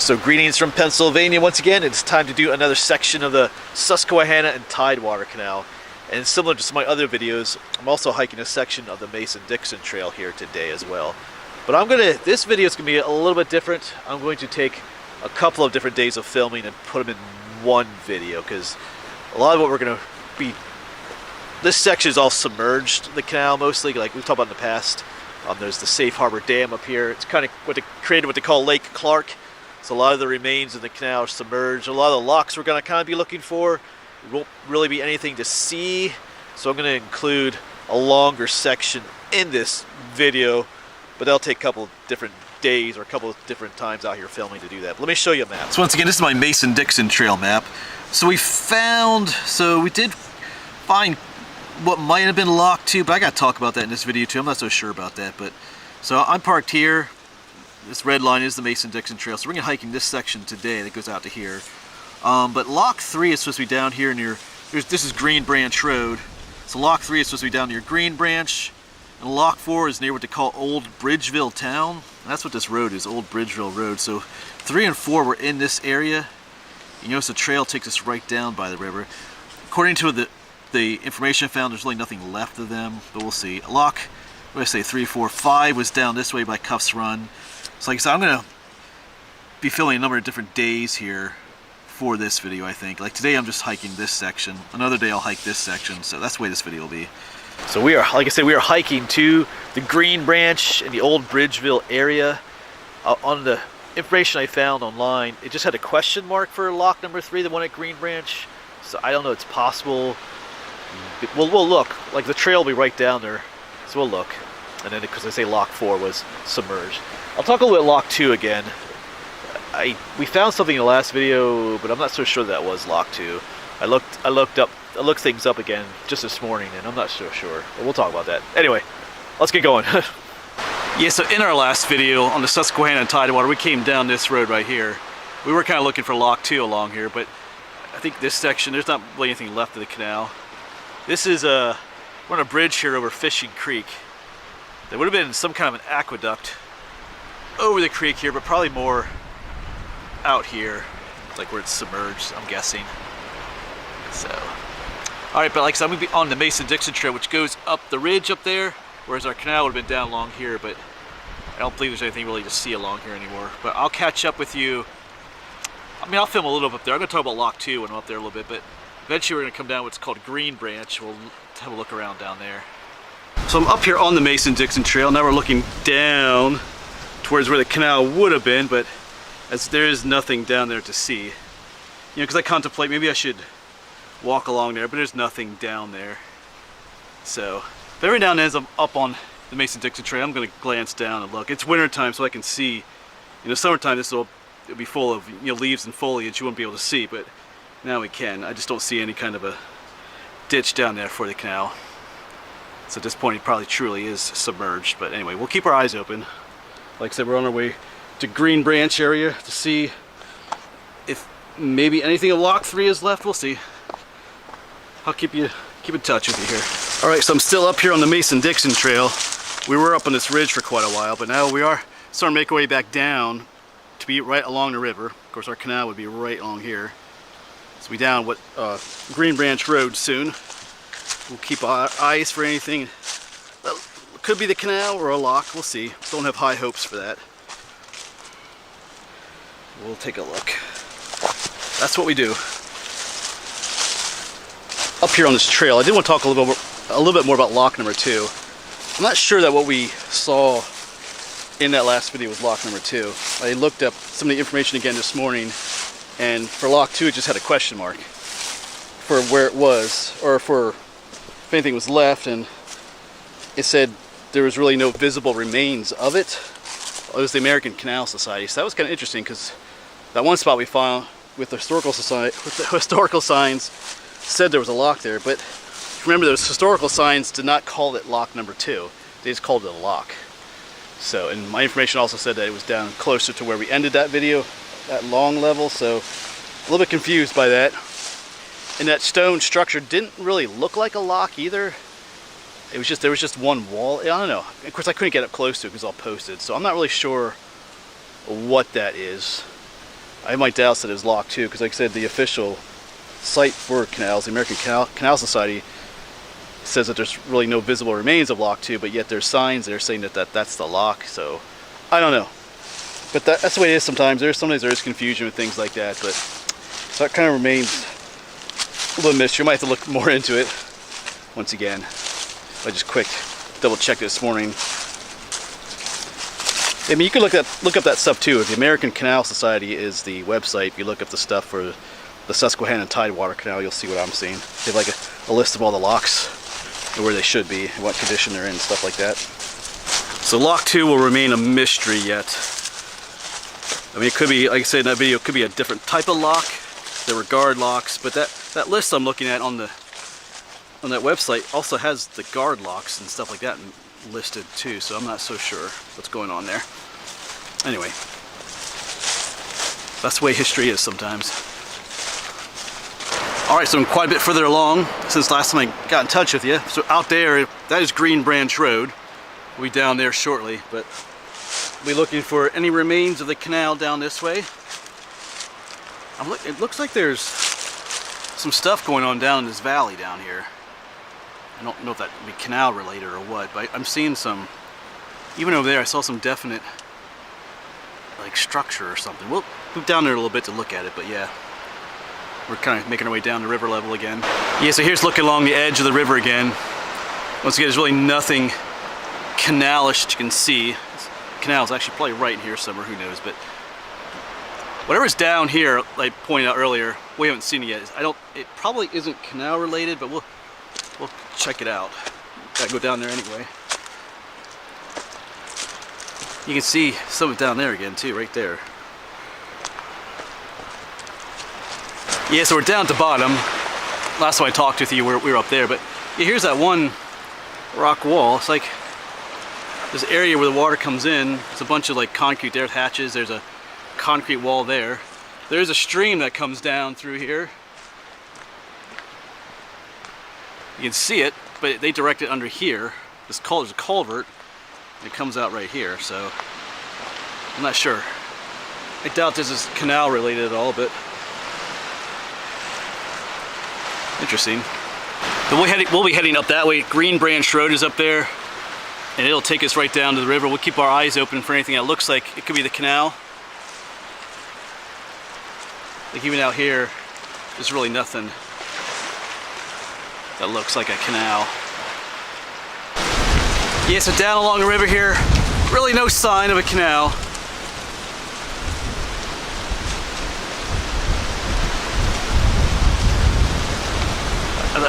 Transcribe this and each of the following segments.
So greetings from Pennsylvania once again. It's time to do another section of the Susquehanna and Tidewater Canal. And similar to some of my other videos, I'm also hiking a section of the Mason-Dixon Trail here today as well. But this video is going to be a little bit different. I'm going to take a couple of different days of filming and put them in one video, because a lot of what we're going to be, this section is all submerged, the canal mostly, like we've talked about in the past. There's the Safe Harbor Dam up here. It's kind of created what they call Lake Clark. So a lot of the remains of the canal are submerged. A lot of the locks we're going to kind of be looking for. There won't really be anything to see. So I'm going to include a longer section in this video, but that'll take a couple different days or a couple of different times out here filming to do that. But let me show you a map. So once again, this is my Mason-Dixon Trail map. So we did find what might have been locked too, but I got to talk about that in this video too. I'm not so sure about that. But so I'm parked here. This red line is the Mason-Dixon Trail, so we're going to hiking this section today that goes out to here. But Lock 3 is supposed to be down here near, this is Green Branch Road. So Lock 3 is supposed to be down near Green Branch, and Lock 4 is near what they call Old Bridgeville Town. And that's what this road is, Old Bridgeville Road. So 3 and 4 were in this area. You notice the trail takes us right down by the river. According to the information I found, there's really nothing left of them, but we'll see. Lock, what did I say, 3, 4, 5 was down this way by Cuffs Run. So like I said, I'm going to be filming a number of different days here for this video, I think. Like today I'm just hiking this section. Another day I'll hike this section, so that's the way this video will be. So we are, like I said, we are hiking to the Green Branch in the Old Bridgeville area. On the information I found online, it just had a question mark for lock number 3, the one at Green Branch. So I don't know, it's possible. We'll look. Like the trail will be right down there, so we'll look. And then, because they say Lock 4 was submerged. I'll talk a little bit Lock 2 again. We found something in the last video, but I'm not so sure that was Lock 2. I looked things up again just this morning, and I'm not so sure. But we'll talk about that. Anyway, let's get going. Yeah, so in our last video on the Susquehanna and Tidewater, we came down this road right here. We were kind of looking for Lock 2 along here, but I think this section, there's not really anything left of the canal. This is we're on a bridge here over Fishing Creek. There would have been some kind of an aqueduct over the creek here, but probably more out here, like where it's submerged, I'm guessing. So, alright, but like I said, I'm going to be on the Mason-Dixon Trail, which goes up the ridge up there, whereas our canal would have been down along here, but I don't believe there's anything really to see along here anymore. But I'll catch up with you. I mean, I'll film a little bit up there. I'm going to talk about Lock 2 when I'm up there a little bit, but eventually we're going to come down what's called Green Branch. We'll have a look around down there. So I'm up here on the Mason-Dixon Trail. Now we're looking down towards where the canal would have been, but as there is nothing down there to see. You know, because I contemplate maybe I should walk along there, but there's nothing down there. So, but every now and then as I'm up on the Mason-Dixon Trail, I'm going to glance down and look. It's winter time, so I can see. You know, summertime it'll be full of, you know, leaves and foliage you wouldn't be able to see, but now we can. I just don't see any kind of a ditch down there for the canal. So at this point it probably truly is submerged, but anyway, we'll keep our eyes open. Like I said, we're on our way to Green Branch area to see if maybe anything of Lock 3 is left. We'll see. I'll keep in touch with you here. Alright, so I'm still up here on the Mason-Dixon Trail. We were up on this ridge for quite a while, but now we are starting to make our way back down to be right along the river. Of course, our canal would be right along here. So we'll be down what Green Branch Road soon. We'll keep our eyes for anything. Well, could be the canal or a lock. We'll see. Don't have high hopes for that. We'll take a look. That's what we do. Up here on this trail, I did want to talk a little bit more about lock number 2. I'm not sure that what we saw in that last video was lock number 2. I looked up some of the information again this morning, and for Lock 2 it just had a question mark for where it was, or for if anything was left, and it said there was really no visible remains of it. It was the American Canal Society, so that was kind of interesting, because that one spot we found with the historical society, with the historical signs, said there was a lock there, but remember those historical signs did not call it lock number 2. They just called it a lock. So, and my information also said that it was down closer to where we ended that video, that long level, so a little bit confused by that. And that stone structure didn't really look like a lock either. It was just, there was just one wall. I don't know. Of course, I couldn't get up close to it because it's all posted, so I'm not really sure what that is. I might doubt that it was lock 2, because like I said, the official site for canals, the American Canal Society, says that there's really no visible remains of lock 2, but yet there's signs there saying that that's the lock. So I don't know, but that's the way it is sometimes. Sometimes there is confusion with things like that, but so that kind of remains a little mystery. I might have to look more into it once again. I just quick double checked this morning. I mean, you can look up that stuff too. The American Canal Society is the website. If you look up the stuff for the Susquehanna and Tidewater Canal, you'll see what I'm seeing. They have like a list of all the locks and where they should be, and what condition they're in, and stuff like that. So lock 2 will remain a mystery yet. I mean, it could be, like I said in that video, it could be a different type of lock. There were guard locks, but that list I'm looking at on that website also has the guard locks and stuff like that listed too, so I'm not so sure what's going on there. Anyway, that's the way history is sometimes. Alright, so I'm quite a bit further along since last time I got in touch with you. So out there, that is Green Branch Road. We'll be down there shortly, but we'll be looking for any remains of the canal down this way. It looks like there's some stuff going on down in this valley down here. I don't know if that would be canal related or what, but I'm seeing some, even over there I saw some definite like structure or something. We'll move down there a little bit to look at it, but yeah, we're kind of making our way down the river level again. Yeah, so here's looking along the edge of the river again. Once again, there's really nothing canalish that you can see. This canal is actually probably right in here somewhere, who knows, but whatever's down here, like I pointed out earlier, we haven't seen it yet. It probably isn't canal related, but we'll check it out. Gotta go down there anyway. You can see some of it down there again too, right there. Yeah, so we're down at the bottom. Last time I talked with you, we were up there, but yeah, here's that one rock wall. It's like this area where the water comes in. It's a bunch of like concrete there, hatches. There's a concrete wall there. There's a stream that comes down through here. You can see it, but they direct it under here. There's a culvert, and it comes out right here, so I'm not sure. I doubt this is canal related at all, but interesting. So we'll be heading up that way. Green Branch Road is up there, and it'll take us right down to the river. We'll keep our eyes open for anything that looks like it could be the canal. Like even out here, there's really nothing that looks like a canal. Yeah, so down along the river here, really no sign of a canal.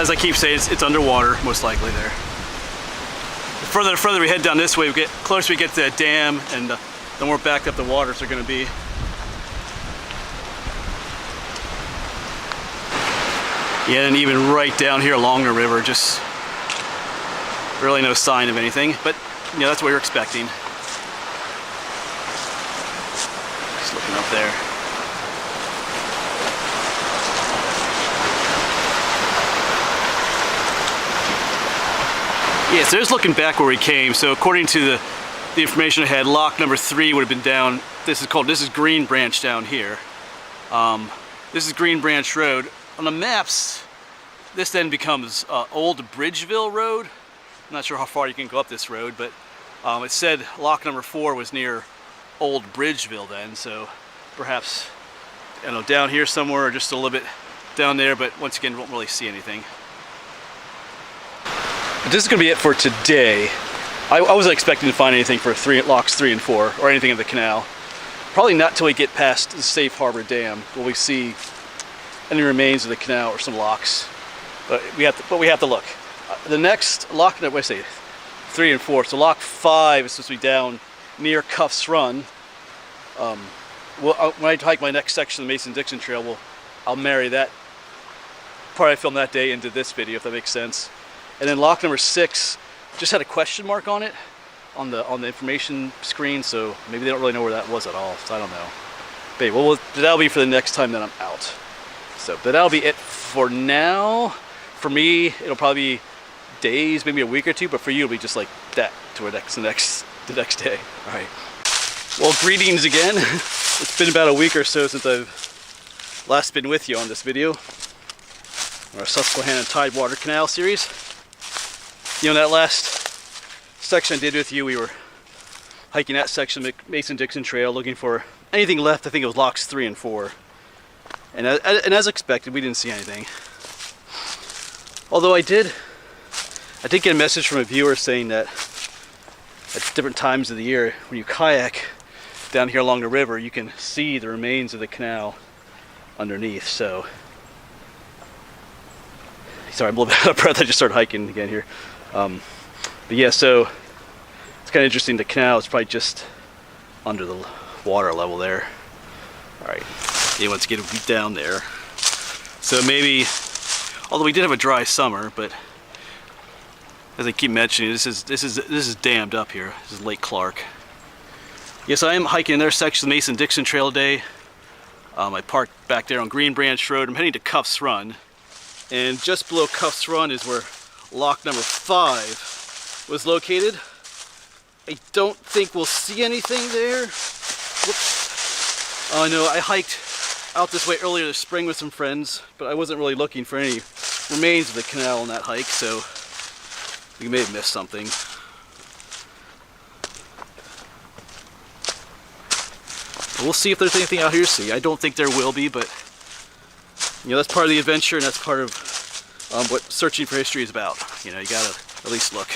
As I keep saying, it's underwater, most likely there. The further we head down this way, closer we get to that dam, and the more backed up the waters are going to be. Yeah, and even right down here along the river, just really no sign of anything. But, you know, that's what we're expecting. Just looking up there. Yeah, so just looking back where we came. So according to the information I had, lock number 3 would have been down. This is Green Branch down here. This is Green Branch Road. On the maps, this then becomes Old Bridgeville Road. I'm not sure how far you can go up this road, but it said lock number 4 was near Old Bridgeville then, so perhaps, I don't know, down here somewhere or just a little bit down there, but once again, won't really see anything. But this is going to be it for today. I wasn't expecting to find anything for locks 3 and 4, or anything in the canal. Probably not till we get past the Safe Harbor Dam will we see any remains of the canal or some locks, but we have to look. The next lock, what did I say, 3 and 4. So lock 5 is supposed to be down near Cuffs Run. When I hike my next section of the Mason-Dixon Trail, I'll marry that part I filmed that day into this video, if that makes sense. And then lock number 6 just had a question mark on it on the information screen, so maybe they don't really know where that was at all. So I don't know. But well, that'll be for the next time that I'm out. So, but that'll be it for now. For me, it'll probably be days, maybe a week or two, but for you, it'll be just like that to the next day. All right. Well, greetings again. It's been about a week or so since I've last been with you on this video, our Susquehanna Tidewater Canal series. You know, that last section I did with you, we were hiking that section of the Mason-Dixon Trail looking for anything left. I think it was locks 3 and 4. And as expected, we didn't see anything. Although I did get a message from a viewer saying that at different times of the year, when you kayak down here along the river, you can see the remains of the canal underneath. So, sorry, I'm a little bit out of breath. I just started hiking again here. But yeah, so it's kind of interesting. The canal is probably just under the water level there. All right, you want to get down there. So maybe, although we did have a dry summer, but as I keep mentioning, this is dammed up here. This is Lake Clark. Yes, I am hiking another section of the Mason-Dixon Trail today. I parked back there on Green Branch Road. I'm heading to Cuffs Run, and just below Cuffs Run is where lock number 5 was located. I don't think we'll see anything there. Whoops. Oh no, I hiked out this way earlier this spring with some friends, but I wasn't really looking for any remains of the canal on that hike, so we may have missed something. We'll see if there's anything out here to see. I don't think there will be, but you know, that's part of the adventure, and that's part of what searching for history is about. You know, you gotta at least look.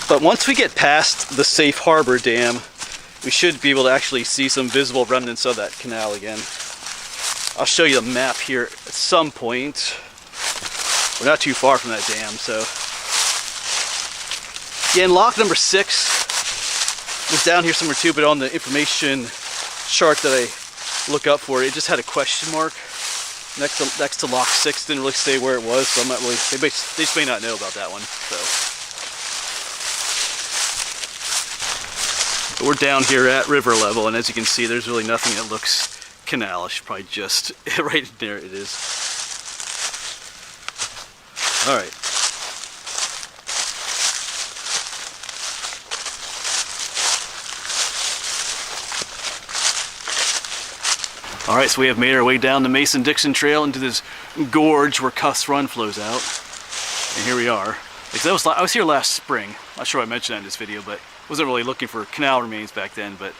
But once we get past the Safe Harbor Dam, we should be able to actually see some visible remnants of that canal again. I'll show you the map here at some point. We're not too far from that dam, so. Again, lock number 6 was down here somewhere too, but on the information chart that I look up for, it just had a question mark next to lock 6. Didn't really say where it was, so I'm not really, they just may not know about that one, so. But we're down here at river level, and as you can see, there's really nothing that looks canalish. Probably just right there it is. All right. All right, so we have made our way down the Mason-Dixon Trail into this gorge where Cuffs Run flows out, and here we are. Because I was here last spring. Not sure I mentioned that in this video, but wasn't really looking for canal remains back then. But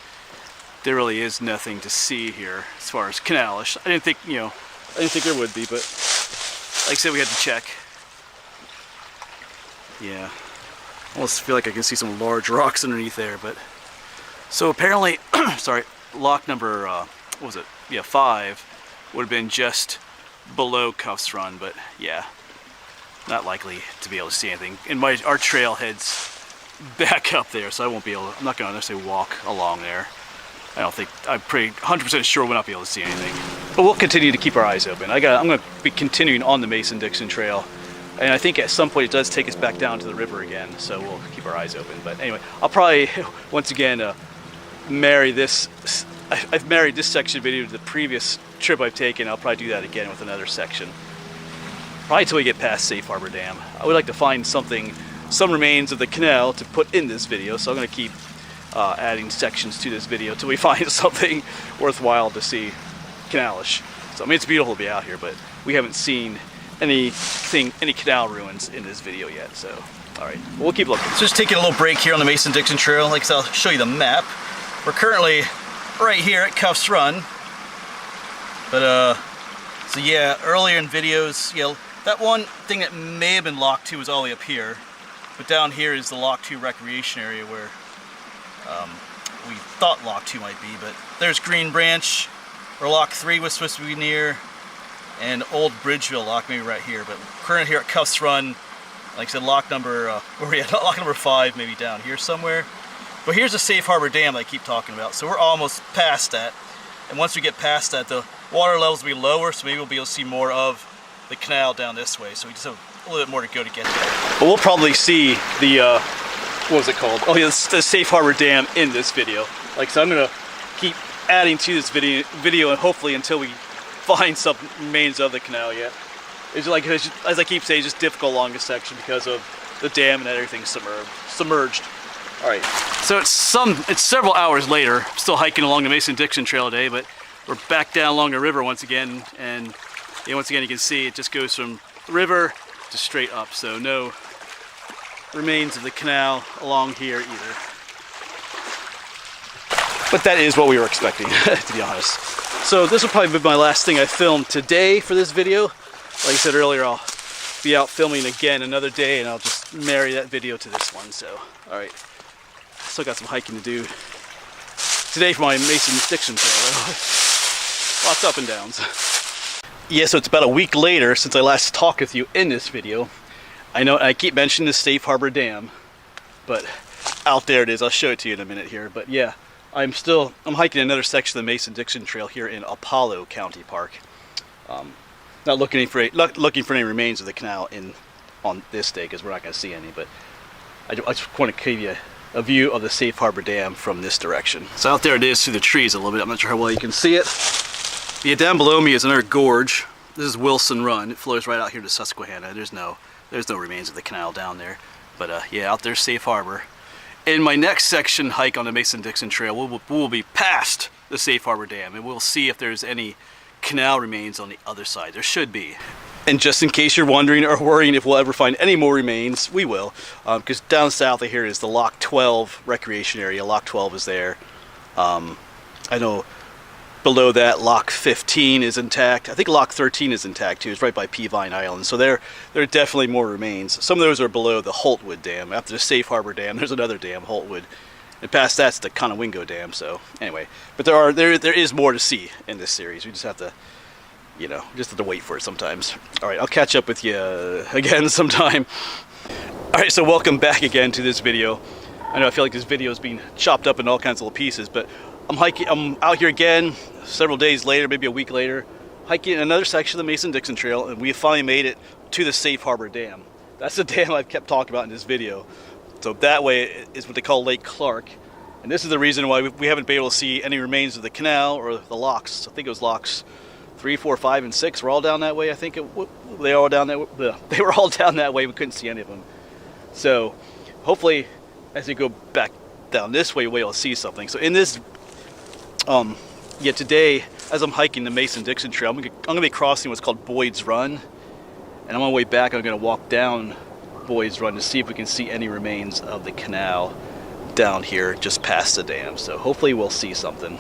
there really is nothing to see here as far as canalish. I didn't think there would be, but like I said, we had to check. Yeah, almost feel like I can see some large rocks underneath there. But so apparently, sorry, lock number what was it? Yeah, 5 would have been just below Cuffs Run, but yeah, not likely to be able to see anything. And our trail heads back up there, so I won't be able to, I'm not going to necessarily walk along there. I'm pretty 100% sure we'll not be able to see anything. But we'll continue to keep our eyes open. I'm going to be continuing on the Mason-Dixon Trail, and I think at some point it does take us back down to the river again, so we'll keep our eyes open. But anyway, I'll probably, once again, marry this. I've married this section video to the previous trip I've taken. I'll probably do that again with another section. Probably until we get past Safe Harbor Dam. I would like to find some remains of the canal to put in this video, so I'm going to keep adding sections to this video until we find something worthwhile to see canalish. So I mean, it's beautiful to be out here, but we haven't seen any canal ruins in this video yet, so all right, we'll keep looking. So just taking a little break here on the Mason-Dixon Trail. Like I said, I'll show you the map. We're currently right here at Cuffs Run, but so yeah, earlier in videos, you know, that one thing that may have been lock 2 was all the way up here, but down here is the lock 2 recreation area where we thought lock 2 might be. But there's Green Branch, where lock 3 was supposed to be near, and Old Bridgeville lock maybe right here. But currently here at Cuffs Run, like I said, lock number where we at lock number 5 maybe down here somewhere. But here's the Safe Harbor Dam that I keep talking about. So we're almost past that. And once we get past that, the water levels will be lower, so maybe we'll be able to see more of the canal down this way. So we just have a little bit more to go to get there. But we'll probably see the, what was it called? Oh yeah, the Safe Harbor Dam in this video. Like, so I'm gonna keep adding to this video and hopefully until we find some remains of the canal yet. It's like, as I keep saying, it's just difficult along this section because of the dam and everything submerged. All right. So it's several hours later. I'm still hiking along the Mason-Dixon Trail today, but we're back down along the river once again, and yeah, once again you can see it just goes from the river to straight up. So no remains of the canal along here either. But that is what we were expecting, to be honest. So this will probably be my last thing I filmed today for this video. Like I said earlier, I'll be out filming again another day, and I'll just marry that video to this one. So, all right. Still got some hiking to do today for my Mason-Dixon Trail, though. Lots of up and downs. Yeah, so it's about a week later since I last talked with you in this video. I know I keep mentioning the Safe Harbor Dam, but out there it is. I'll show it to you in a minute here. But yeah, I'm hiking another section of the Mason-Dixon Trail here in Apollo County Park. Not looking for any remains of the canal on this day, because we're not going to see any. But I just want to give you a view of the Safe Harbor Dam from this direction. So out there it is through the trees a little bit. I'm not sure how well you can see it. Yeah, down below me is another gorge. This is Wilson Run. It flows right out here to Susquehanna. There's no remains of the canal down there. But yeah, out there's Safe Harbor. In my next section hike on the Mason-Dixon Trail, we'll be past the Safe Harbor Dam, and we'll see if there's any canal remains on the other side. There should be. And just in case you're wondering or worrying if we'll ever find any more remains, we will. Because down south of here is the Lock 12 recreation area. Lock 12 is there. I know below that Lock 15 is intact. I think Lock 13 is intact too. It's right by Peavine Island. So there are definitely more remains. Some of those are below the Holtwood Dam. After the Safe Harbor Dam, there's another dam, Holtwood. And past that's the Conowingo Dam. So anyway, but there is more to see in this series. We just have to, just have to wait for it sometimes. All right, I'll catch up with you again sometime. All right, so welcome back again to this video. I know I feel like this video is being chopped up in all kinds of little pieces, but I'm out here again several days later, maybe a week later, hiking another section of the Mason-Dixon Trail, and we have finally made it to the Safe Harbor Dam. That's the dam I've kept talking about in this video. So that way is what they call Lake Clark. And this is the reason why we haven't been able to see any remains of the canal or the locks. I think it was locks 3, 4, 5, and 6 were all down that way. I think they were all down that way. We couldn't see any of them. So hopefully, as you go back down this way, you'll see something. So in this, today, as I'm hiking the Mason-Dixon Trail, I'm gonna be crossing what's called Boyd's Run, and on my way back, I'm gonna walk down Boyd's Run to see if we can see any remains of the canal down here just past the dam. So hopefully we'll see something.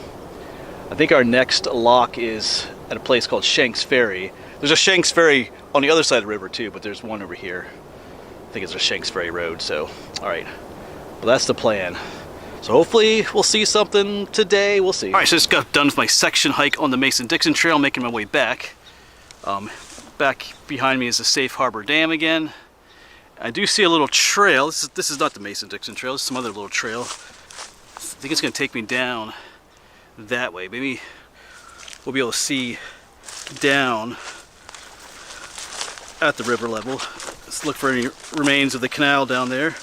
I think our next lock is at a place called Shanks Ferry. There's a Shanks Ferry on the other side of the river too, but there's one over here. I think it's a Shanks Ferry Road. So, all right, well, that's the plan. So hopefully we'll see something today. We'll see. All right, so just got done with my section hike on the Mason-Dixon Trail, making my way back. Back behind me is the Safe Harbor Dam again. I do see a little trail. This is not the Mason-Dixon Trail. It's some other little trail. I think it's going to take me down that way. Maybe we'll be able to see down at the river level. Let's look for any remains of the canal down there.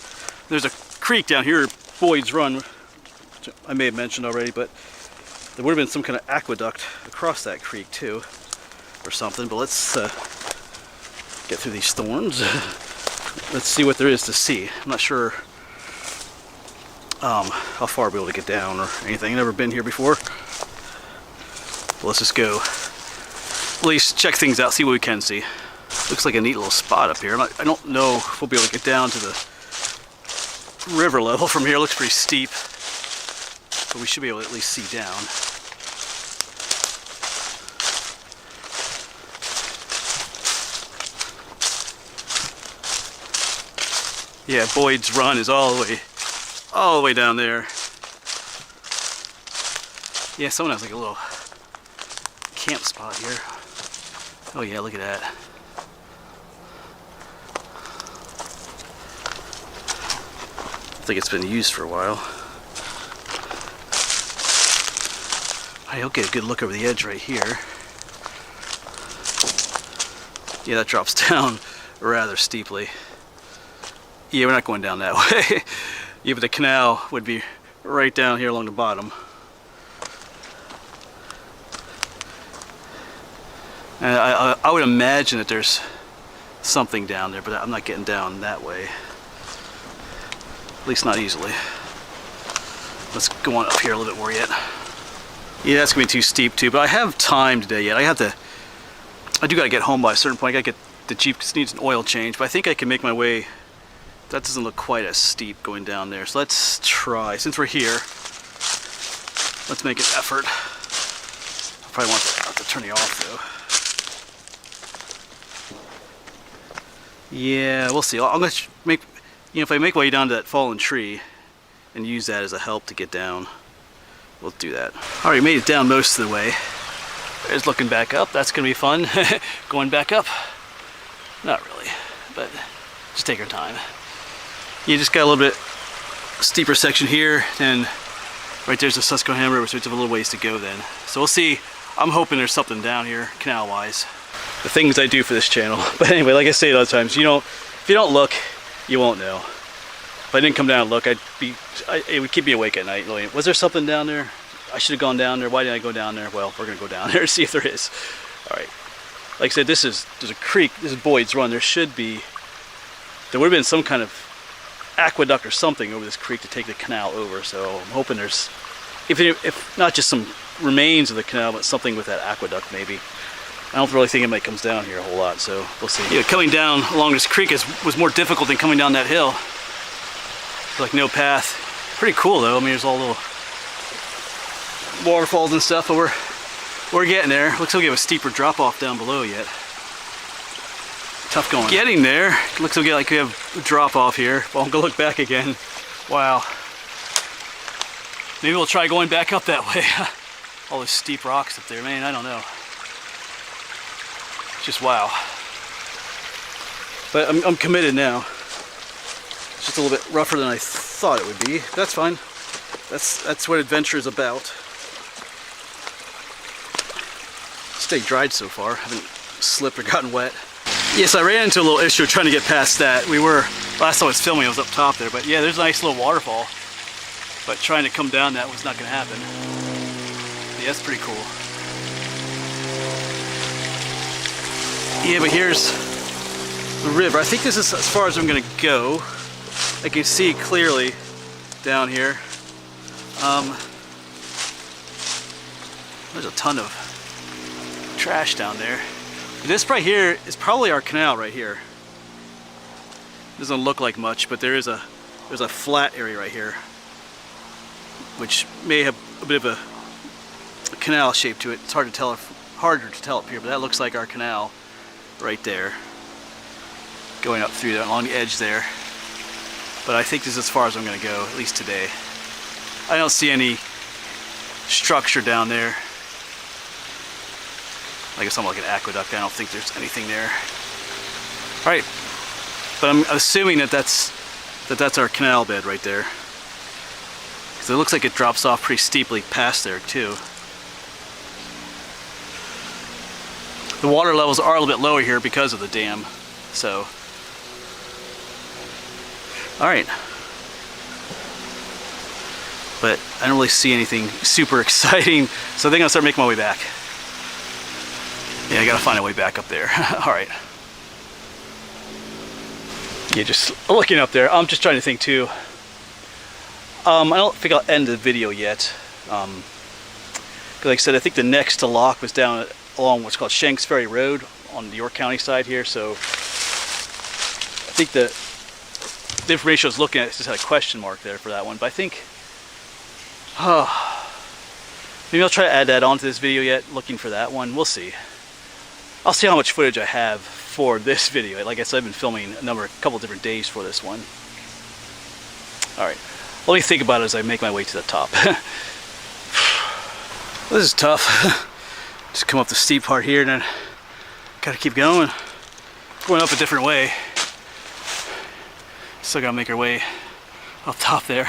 There's a creek down here, Boyd's Run, which I may have mentioned already, but there would have been some kind of aqueduct across that creek too, or something. But let's get through these thorns. Let's see what there is to see. I'm not sure how far I'll be able to get down or anything. I've never been here before. But let's just go. At least check things out, see what we can see. Looks like a neat little spot up here. I don't know if we'll be able to get down to the river level from here. It looks pretty steep, but we should be able to at least see down. Yeah, Boyd's Run is all the way down there. Yeah, someone has like a little camp spot here. Oh yeah, look at that. I think it's been used for a while. I'll get a good look over the edge right here. Yeah, that drops down rather steeply. Yeah, we're not going down that way. Yeah, but the canal would be right down here along the bottom. And I would imagine that there's something down there, but I'm not getting down that way. At least not easily. Let's go on up here a little bit more yet. Yeah, that's gonna be too steep too, but I have time today yet. I do gotta get home by a certain point. I gotta get the Jeep because it needs an oil change, but I think I can make my way. That doesn't look quite as steep going down there. So let's try, since we're here, let's make an effort. I probably want to have to turn it off though. Yeah, we'll see. I'm gonna make, if I make my way down to that fallen tree and use that as a help to get down, we'll do that. All right, made it down most of the way. There's looking back up. That's gonna be fun. Going back up, not really, but just take our time. You just got a little bit steeper section here, and right there's the Susquehanna River, so it's a little ways to go then. So we'll see. I'm hoping there's something down here, canal-wise. The things I do for this channel. But anyway, like I say a lot of times, if you don't look, you won't know. If I didn't come down and look, it would keep me awake at night. Was there something down there? I should have gone down there. Why didn't I go down there? Well, we're gonna go down there and see if there is. All right. Like I said, there's a creek. This is Boyd's Run. There would have been some kind of aqueduct or something over this creek to take the canal over. So I'm hoping there's, if not just some remains of the canal, but something with that aqueduct maybe. I don't really think anybody comes down here a whole lot, so we'll see. Yeah, coming down along this creek was more difficult than coming down that hill. Like no path. Pretty cool though. I mean, there's all little waterfalls and stuff, but we're getting there. Looks like we have a steeper drop off down below yet. Tough going. Getting there. Looks like we have a drop off here. Well, I'm gonna look back again. Wow. Maybe we'll try going back up that way. All those steep rocks up there, man, I don't know. Just wow. But I'm committed now. It's just a little bit rougher than I thought it would be. That's fine. That's what adventure is about. Stayed dried so far. Haven't slipped or gotten wet. Yes, I ran into a little issue trying to get past that. Last time I was filming, I was up top there. But yeah, there's a nice little waterfall. But trying to come down that was not going to happen. Yeah, that's pretty cool. Yeah, but here's the river. I think this is as far as I'm going to go. I can see clearly down here. There's a ton of trash down there. This right here is probably our canal right here. Doesn't look like much, but there's a flat area right here, which may have a bit of a canal shape to it. It's harder to tell up here, but that looks like our canal right there, going up through there along the edge there. But I think this is as far as I'm going to go, at least today. I don't see any structure down there. I guess something like an aqueduct. I don't think there's anything there. All right, but I'm assuming that's our canal bed right there, because it looks like it drops off pretty steeply past there too. The water levels are a little bit lower here because of the dam, so. All right. But I don't really see anything super exciting, so I think I'll start making my way back. Yeah, I gotta find a way back up there. All right. Yeah, just looking up there. I'm just trying to think too. I don't think I'll end the video yet. Because like I said, I think the next to lock was down along what's called Shanks Ferry Road on the York County side here. So I think the information I was looking at just had a question mark there for that one. But I think, maybe I'll try to add that onto this video yet, looking for that one. We'll see. I'll see how much footage I have for this video. Like I said, I've been filming a couple different days for this one. All right, let me think about it as I make my way to the top. This is tough. Just come up the steep part here and then gotta keep going. Going up a different way. Still gotta make our way up top there.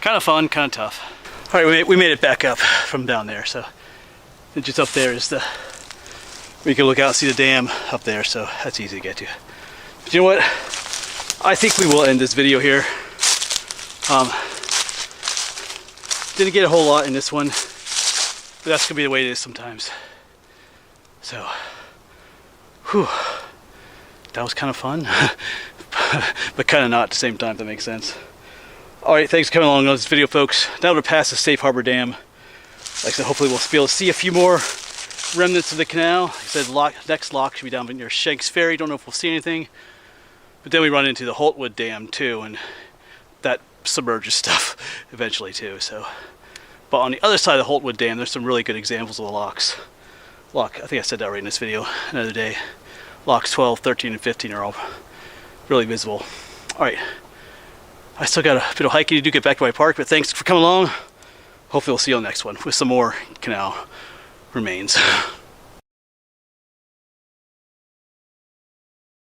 Kind of fun, kind of tough. All right, we made it back up from down there. So just up there is where you can look out and see the dam up there. So that's easy to get to. But you know what? I think we will end this video here. Didn't get a whole lot in this one, but that's gonna be the way it is sometimes. So, whew, that was kind of fun, but kind of not at the same time, if that makes sense. All right, thanks for coming along on this video, folks. Now we're past the Safe Harbor Dam. Like I said, hopefully we'll be able to see a few more remnants of the canal. Like I said, next lock should be down near Shanks Ferry. Don't know if we'll see anything. But then we run into the Holtwood Dam too, and that submerges stuff eventually too. So, but on the other side of the Holtwood Dam, there's some really good examples of the locks. I think I said that right in this video another day. Locks 12, 13, and 15 are all really visible. All right, I still got a bit of hiking to do, get back to my park, but thanks for coming along. Hopefully we'll see you on the next one with some more canal remains.